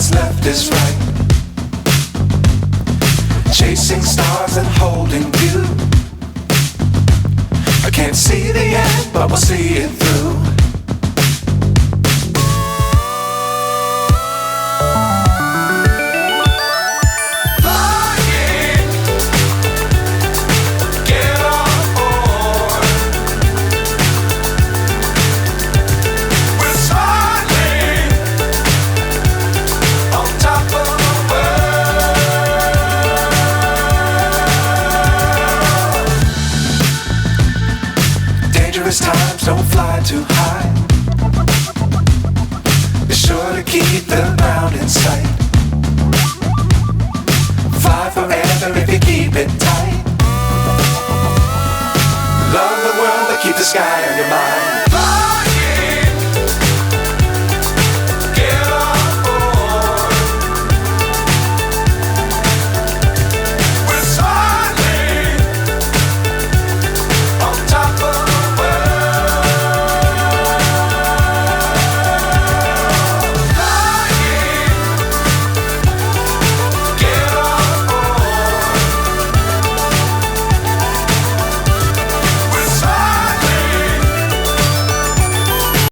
what's left is right. Chasing stars and holding you. I can't see the end, but we'll see it through. Times don't fly too high. Be sure to keep the ground in sight.